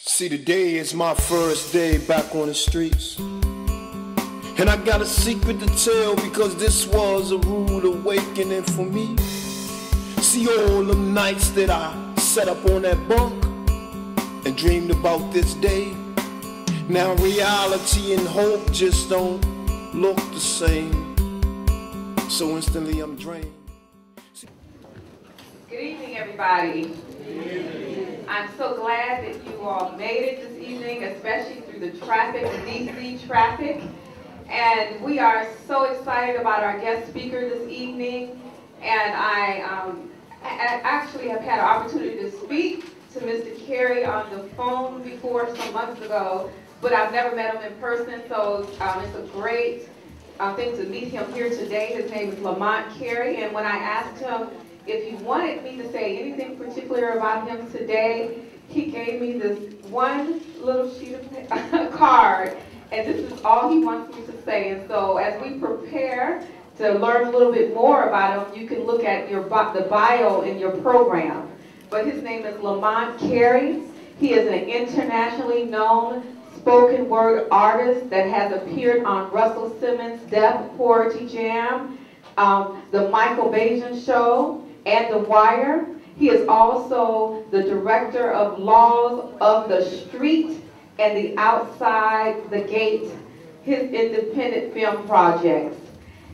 See, today is my first day back on the streets, and I got a secret to tell because this was a rude awakening for me. See, all them nights that I sat up on that bunk and dreamed about this day, now reality and hope just don't look the same, so instantly I'm drained. Good evening, everybody. I'm so glad that you all made it this evening, especially through the traffic, the DC traffic. And we are so excited about our guest speaker this evening. And I actually have had an opportunity to speak to Mr. Carey on the phone before some months ago, but I've never met him in person, so it's a great thing to meet him here today. His name is Lamont Carey, and when I asked him if he wanted me to say anything particular about him today, he gave me this one little sheet of card, and this is all he wants me to say. And so as we prepare to learn a little bit more about him, you can look at the bio in your program. But his name is Lamont Carey. He is an internationally known spoken word artist that has appeared on Russell Simmons' Deaf Poetry Jam, The Michael Bajan Show, and The Wire. He is also the director of Laws of the Street and the Outside the Gate, his independent film projects.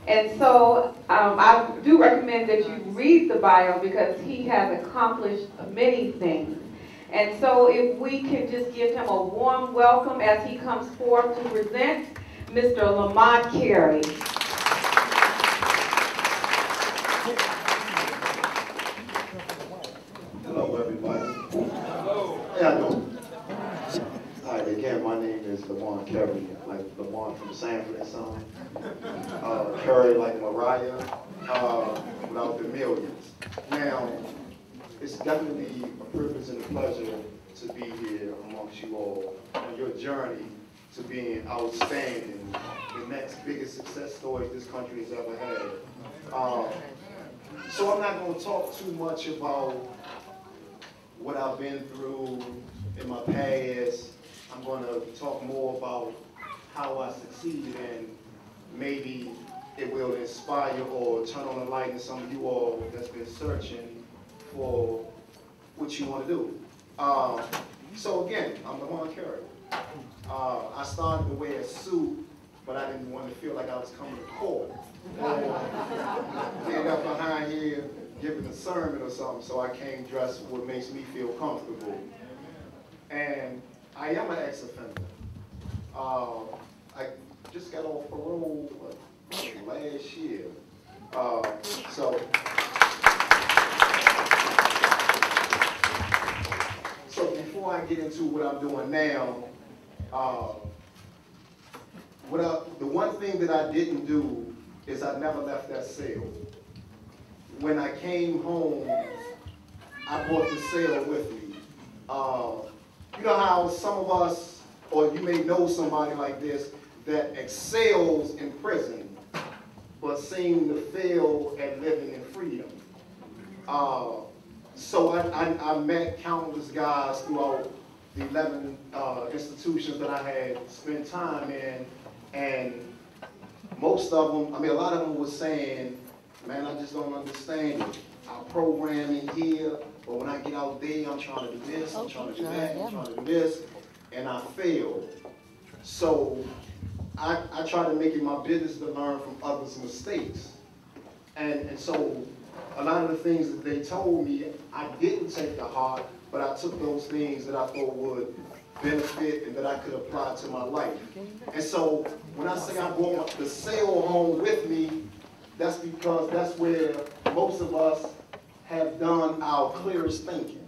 And so I do recommend that you read the bio because he has accomplished many things. And so if we can just give him a warm welcome as he comes forth to present Mr. Lamont Carey. Hello, everybody. Hello. How y'all doing? Hi, again, my name is Lamont Carey, like Lamont from Sanford and Son. Carey like Mariah, without the millions. Now, it's definitely a privilege and a pleasure to be here amongst you all on your journey to being outstanding, the next biggest success story this country has ever had. So I'm not going to talk too much about what I've been through in my past. I'm going to talk more about how I succeeded, and maybe it will inspire or turn on a light in some of you all that's been searching for what you want to do. So again, I'm Lamont Carey. I started to wear a suit, but I didn't want to feel like I was coming to court. End up behind here giving a sermon or something, so I came dressed what makes me feel comfortable. And I am an ex-offender. I just got off parole last year. So before I get into what I'm doing now, the one thing that I didn't do is I never left that cell. When I came home, I brought the cell with me. You know how some of us, or you may know somebody like this, that excels in prison, but seem to fail at living in freedom. So I met countless guys throughout the 11 institutions that I had spent time in, and most of them, a lot of them were saying, man, I just don't understand it. Our programming here, but when I get out there, I'm trying to do this, I'm trying to do that, I'm trying to do this, and I fail. So I try to make it my business to learn from others' mistakes. And so a lot of the things that they told me, I didn't take to heart, but I took those things that I thought would benefit and that I could apply to my life. And so when I say I brought the cell home with me, that's because that's where most of us have done our clearest thinking.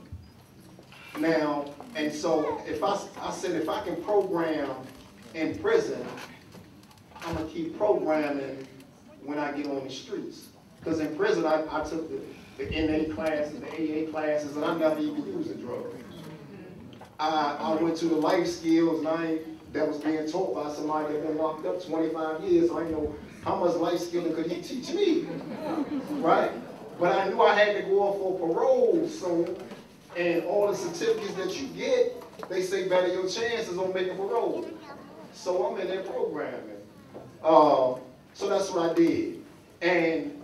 Now, and so if I said if I can program in prison, I'm gonna keep programming when I get on the streets. Because in prison, I took the NA classes, the AA classes, and I never even used a drug. I went to the life skills, and that was being taught by somebody that been locked up 25 years. So I didn't know how much life skilling could he teach me, right? But I knew I had to go off for parole soon, And all the certificates that you get, they say better your chances on making parole. So I'm in that programming. So that's what I did. And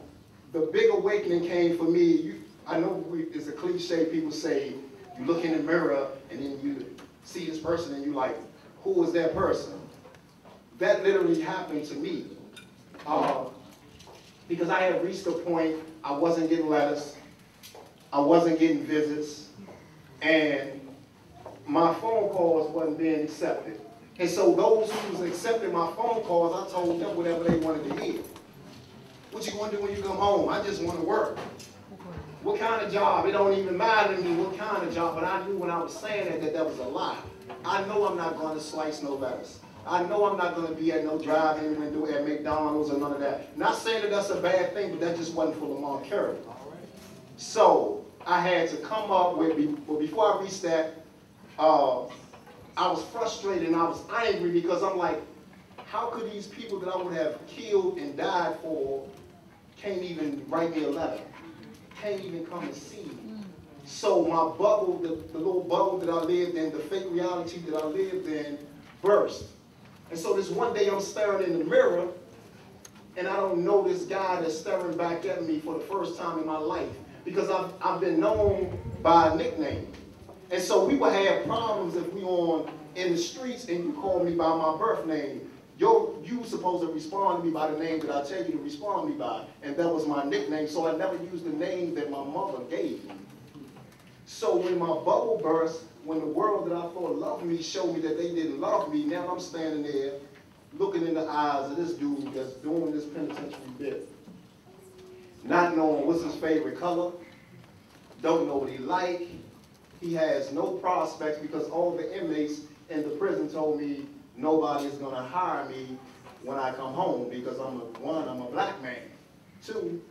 the big awakening came for me. I know it's a cliche, people say, you look in the mirror and then you see this person and you like, who is that person? That literally happened to me. Because I had reached a point, I wasn't getting letters, I wasn't getting visits, and my phone calls wasn't being accepted. And so those who was accepting my phone calls, I told them whatever they wanted to hear. What you going to do when you come home? I just want to work. What kind of job? It don't even matter to me what kind of job, but I knew when I was saying that was a lie. I know I'm not going to slice no lettuce. I know I'm not going to be at no drive-in window at McDonald's or none of that. Not saying that that's a bad thing, but that just wasn't for Lamont Carey. So I had to come up with, but before I reached that, I was frustrated and I was angry because I'm like, how could these people that I would have killed and died for can't even write me a letter, can't even come and see me? So my bubble, the little bubble that I lived in, the fake reality that I lived in, burst. And so this one day I'm staring in the mirror and I don't know this guy that's staring back at me for the first time in my life because I've been known by a nickname. And so we would have problems if we on in the streets and you call me by my birth name. You supposed to respond to me by the name that I tell you to respond to me by. And that was my nickname, so I never used the name that my mother gave me. So when my bubble burst, when the world that I thought loved me showed me that they didn't love me, now I'm standing there looking in the eyes of this dude that's doing this penitentiary bit. Not knowing what's his favorite color, don't know what he like. He has no prospects because all the inmates in the prison told me nobody is going to hire me when I come home because I'm a black man. Two,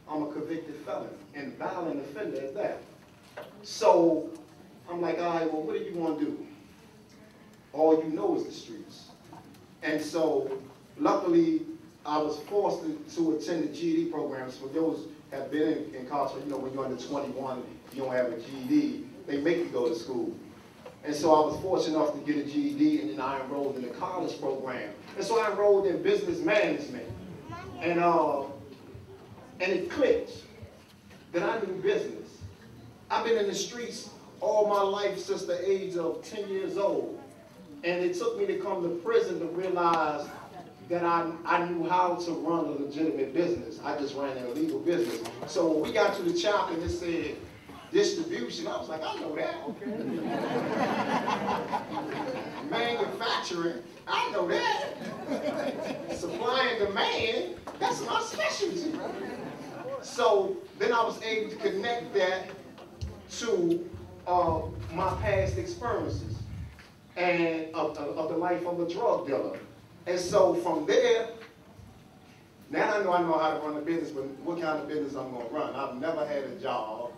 I'm a convicted felon and violent offender at that. So I'm like, all right, well, what do you want to do? All you know is the streets. And so luckily, I was forced to attend the GED programs. For those who have been in college, you know, when you're under 21, you don't have a GED, they make you go to school. And so I was fortunate enough to get a GED, and then I enrolled in the college program. And so I enrolled in business management. And it clicked that I knew business. I've been in the streets all my life since the age of 10 years old. And it took me to come to prison to realize that I knew how to run a legitimate business. I just ran an illegal business. So when we got to the chapter and it said distribution, I was like, I know that. Okay. Manufacturing, I know that. Supply and demand, that's my specialty. So then I was able to connect that to my past experiences and of the life of a drug dealer. And so from there, now I know how to run a business, but what kind of business I'm going to run? I've never had a job.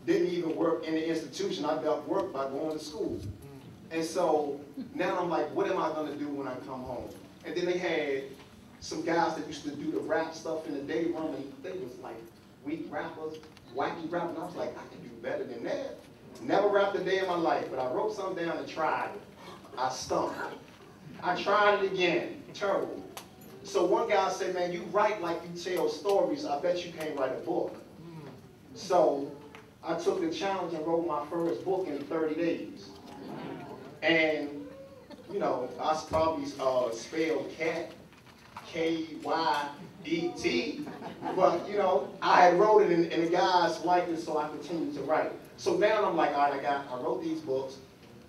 Didn't even work in the institution. I got work by going to school. And so now I'm like, what am I going to do when I come home? And then they had some guys that used to do the rap stuff in the day room, and they was like weak rappers, wacky rappers. And I was like, I can do better than that. Never rapped a day in my life, but I wrote something down and tried it. I stumbled. I tried it again. Terrible. So one guy said, man, you write like you tell stories. I bet you can't write a book. So I took the challenge and wrote my first book in 30 days. And, you know, I probably spelled cat, K-Y-E-T. But, you know, I had wrote it and the guys liked it, so I continued to write. So now I'm like, all right, I wrote these books.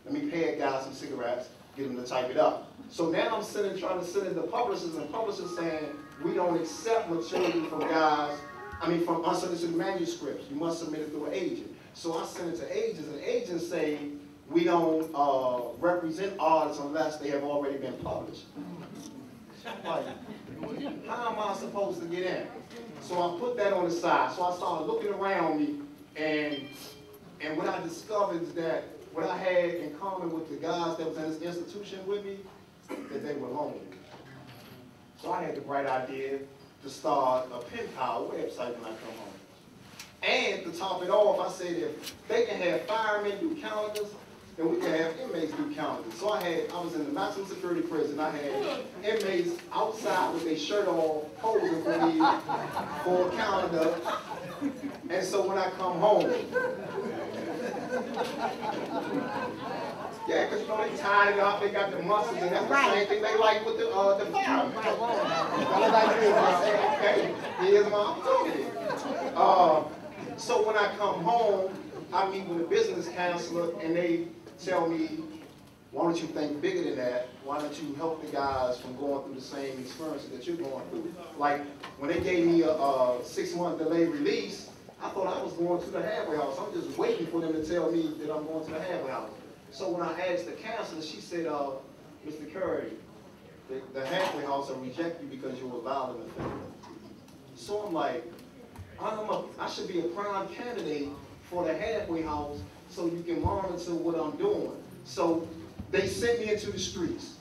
Let me pay a guy some cigarettes, get him to type it up. So now I'm trying to send it to publishers, and publishers saying, we don't accept material from guys, from unsolicited manuscripts. You must submit it through an agent. So I send it to agents, and agents say, we don't represent artists unless they have already been published. Like, how am I supposed to get in? So I put that on the side. So I started looking around me, and what I discovered is that what I had in common with the guys that was in this institution with me, that they were lonely. So I had the bright idea to start a pen pal website when I come home. And to to top it off, I said if they can have firemen do calendars, then we can have inmates do calendars. So I was in the maximum security prison. I had inmates outside with their shirt off, posing for me for a calendar. And so when I come home, yeah, because you know they tied it up, they got the muscles, and that's the same thing they like with the firemen. Okay, here's my opportunity. So when I come home, I meet with a business counselor, and they tell me, why don't you think bigger than that? Why don't you help the guys from going through the same experiences that you're going through? Like, when they gave me a 6-month delayed release, I thought I was going to the halfway house. I'm just waiting for them to tell me that I'm going to the halfway house. So when I asked the counselor, she said, Mr. Curry, the halfway house will reject you because you were a violent offender. So I'm like, I should be a prime candidate for the halfway house so you can monitor what I'm doing. So they sent me into the streets.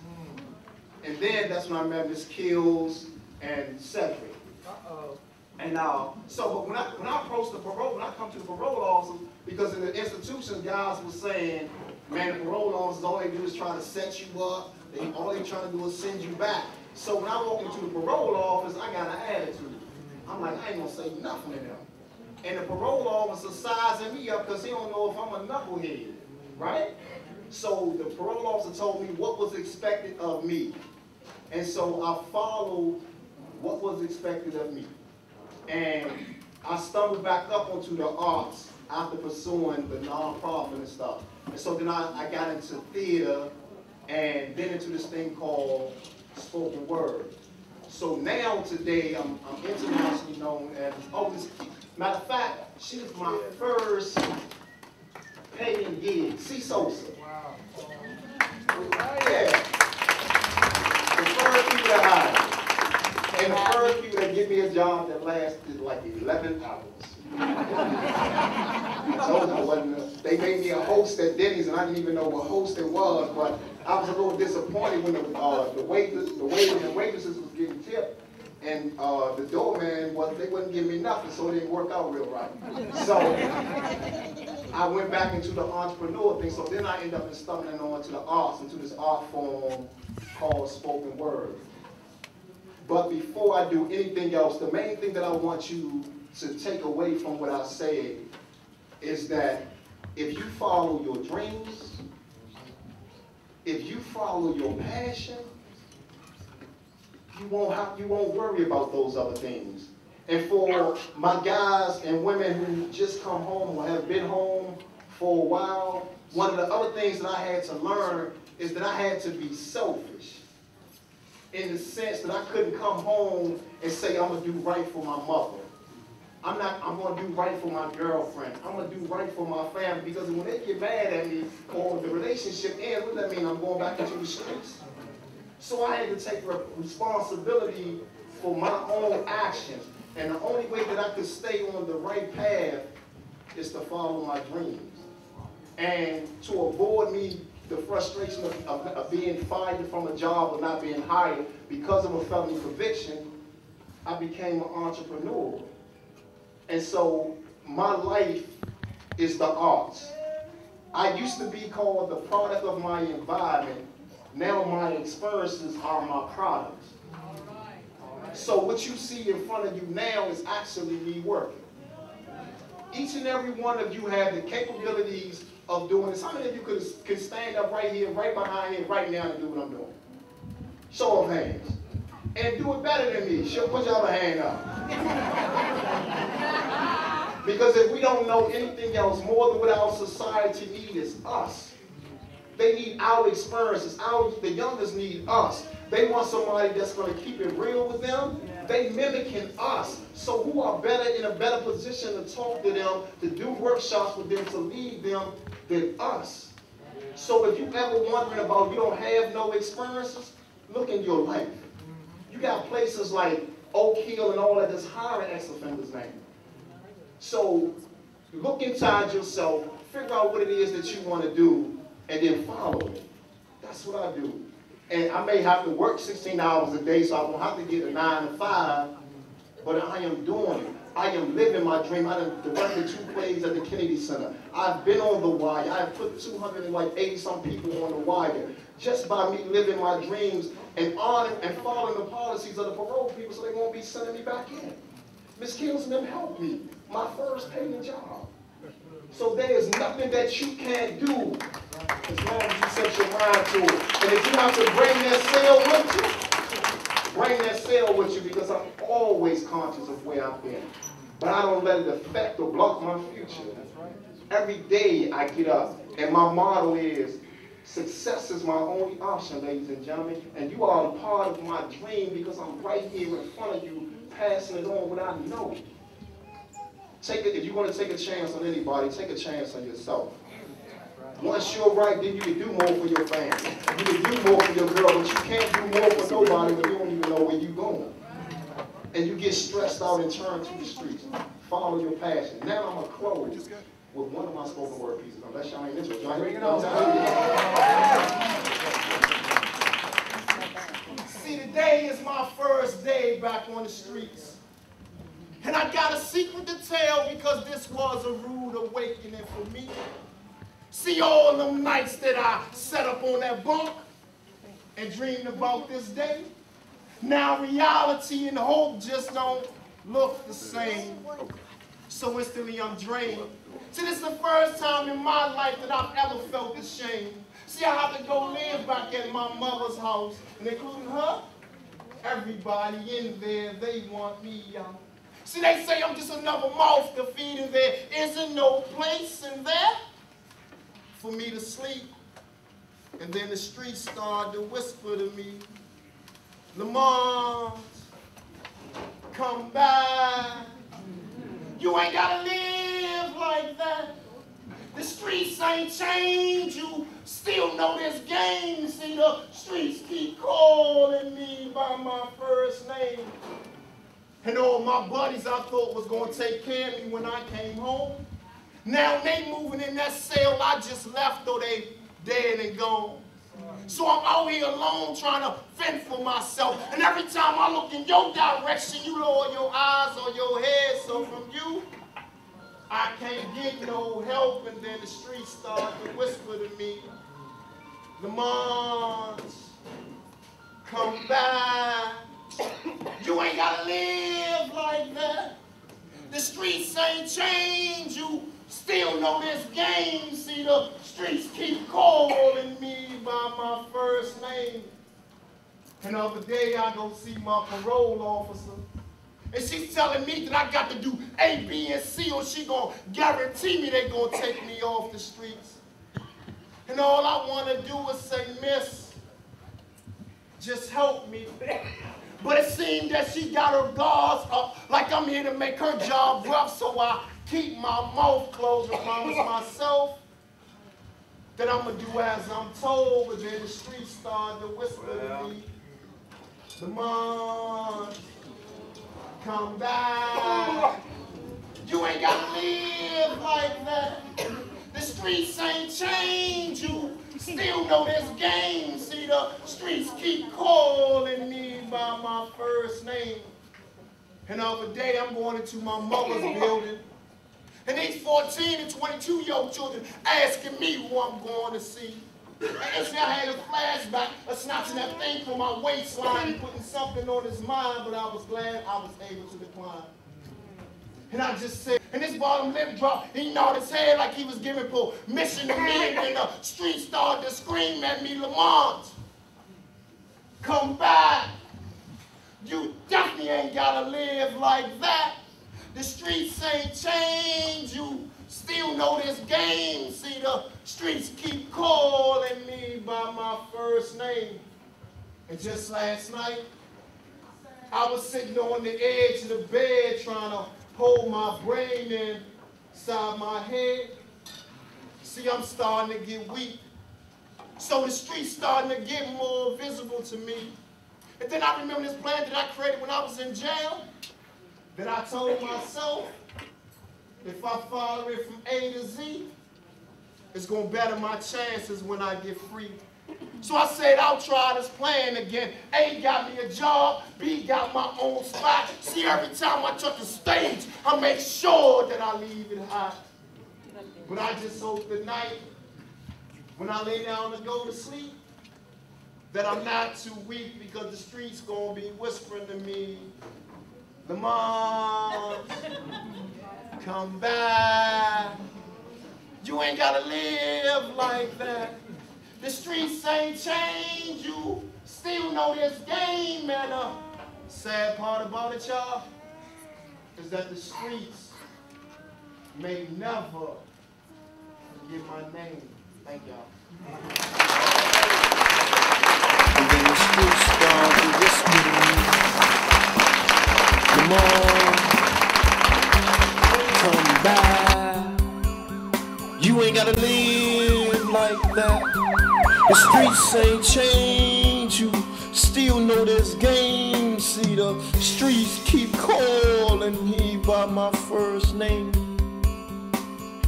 And then that's when I met Miss Kills and Cedric. And but when I approached the parole, when I come to the parole officer, because in the institution, guys were saying, man, the parole officers, all they do is try to set you up. All they trying to do is send you back. So when I walk into the parole office, I got an attitude. I'm like, I ain't gonna say nothing to them. And the parole officer sizing me up because he don't know if I'm a knucklehead, right? So the parole officer told me what was expected of me. And so I followed what was expected of me. And I stumbled back up onto the arts after pursuing the nonprofit and stuff. And so then I got into theater and then into this thing called spoken word. So now today I'm internationally known as, matter of fact, she was my first paying gig, C. Sosa. Wow. Yeah. The first people that hired. And the first people that give me a job that lasted like 11 hours. I told them I wasn't, they made me a host at Denny's and I didn't even know what host it was, but I was a little disappointed when the waiters and waitresses was getting tipped. And the doorman, they wouldn't give me nothing, so it didn't work out real right. So I went back into the entrepreneur thing, so then I ended up stumbling on to the arts, into this art form called spoken word. But before I do anything else, the main thing that I want you to take away from what I said is that if you follow your dreams, if you follow your passion, you won't worry about those other things. And for my guys and women who just come home or have been home for a while, one of the other things that I had to learn is that I had to be selfish. In the sense that I couldn't come home and say, I'm going to do right for my mother. I'm going to do right for my girlfriend. I'm going to do right for my family. Because when they get mad at me or the relationship ends, what does that mean? I'm going back into the streets. So I had to take responsibility for my own actions. And the only way that I could stay on the right path is to follow my dreams. And to avoid the frustration of being fired from a job or not being hired because of a felony conviction, I became an entrepreneur. And so my life is the arts. I used to be called the product of my environment. Now my experiences are my products. So what you see in front of you now is actually me working. Each and every one of you have the capabilities of doing this. How many of you could stand up right here, right behind here, right now and do what I'm doing? Show of hands. And do it better than me. Put your other hand up. Because if we don't know anything else, more than what our society needs is us. They need our experiences. The youngest need us. They want somebody that's going to keep it real with them. They mimicking us. So who are in a better position to talk to them, to do workshops with them, to lead them than us? So if you ever wondering about you don't have no experiences, look in your life. You got places like Oak Hill and all that that's hiring ex-offenders now. So look inside yourself, figure out what it is that you want to do, and then follow it. That's what I do. And I may have to work 16 hours a day, so I won't have to get a 9 to 5, but I am doing it. I am living my dream. I done directed 2 plays at the Kennedy Center. I've been on the wire. I've put 280-some people on the wire just by me living my dreams and honoring and following the policies of the parole people so they won't be sending me back in. Ms. Kills and them helped me. My first paying job. So there is nothing that you can't do as long as you set your mind to it. And if you have to bring that cell with you, bring that cell with you, because I'm always conscious of where I've been. But I don't let it affect or block my future. Every day I get up, and my motto is, success is my only option, ladies and gentlemen, and you are a part of my dream because I'm right here in front of you, passing it on without knowing. Take it, if you want to take a chance on anybody, take a chance on yourself. Once you're right, then you can do more for your family. You can do more for your girl, but you can't do more for nobody when you don't even know where you're going. And you get stressed out and turn to the streets. Follow your passion. Now I'm going to close with one of my spoken word pieces, unless y'all ain't interested. Y'all hear me? See, today is my first day back on the streets. And I got a secret to tell because this was a rude awakening for me. See all them nights that I sat up on that bunk and dreamed about this day. Now reality and hope just don't look the same. So instantly I'm drained. See, this is the first time in my life that I've ever felt ashamed. See, I have to go live back at my mother's house, and including her, everybody in there, they want me out. See, they say I'm just another mouth to feed, and there isn't no place in there for me to sleep. And then the streets start to whisper to me, Lamont, come back. You ain't gotta live like that. The streets ain't changed. You still know this game. See, the streets keep calling me by my first name. And all my buddies I thought was gonna take care of me when I came home, now they moving in that cell I just left, though they dead and gone. So I'm out here alone trying to fend for myself. And every time I look in your direction, you lower your eyes or your head. So from you, I can't get no help. And then the streets start to whisper to me, Lamont, come back. You ain't gotta live like that. The streets ain't changed. You still know this game. See, the streets keep calling me by my first name. And the other day I go see my parole officer, and she's telling me that I got to do A, B, and C, or she gonna guarantee me they gonna take me off the streets. And all I wanna do is say, Miss, just help me. But it seemed that she got her guards up like I'm here to make her job rough, so I keep my mouth closed and promise myself that I'm going to do as I'm told. But then the streets start to whisper to me, Lamont, come back. You ain't got to live like that. The streets ain't changed. You still know this game. See, the streets keep calling me by my first name. And the other day I'm going into my mother's building, and these 14 and 22-year-old children asking me who I'm going to see. And instantly I had a flashback of snatching that thing from my waistline and putting something on his mind, but I was glad I was able to decline. And I just said, and this bottom lip dropped, he gnawed his head like he was giving permission to me, and then the street started to scream at me, Lamont, come back. You definitely ain't gotta live like that. The streets ain't changed. You still know this game. See, the streets keep calling me by my first name. And just last night, I was sitting on the edge of the bed trying to hold my brain inside my head. See, I'm starting to get weak. So the streets starting to get more visible to me. And then I remember this plan that I created when I was in jail, that I told myself, if I follow it from A to Z, it's going to better my chances when I get free. So I said, I'll try this plan again. A got me a job, B got my own spot. See, every time I touch the stage, I make sure that I leave it hot. But I just hope tonight, when I lay down and go to sleep, that I'm not too weak, because the streets gonna be whispering to me, Lamont, come back. You ain't gotta live like that. The streets ain't changed, you still know this game, and the sad part about it, y'all, is that the streets may never forget my name. Thank y'all. And then the streets started whispering to me, Lamont, come back. You ain't gotta live like that. The streets ain't changed, you still know this game. See, the streets keep calling me by my first name.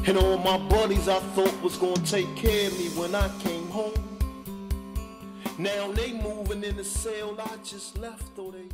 And all my buddies I thought was gonna take care of me when I came home, now they moving in the cell I just left, though they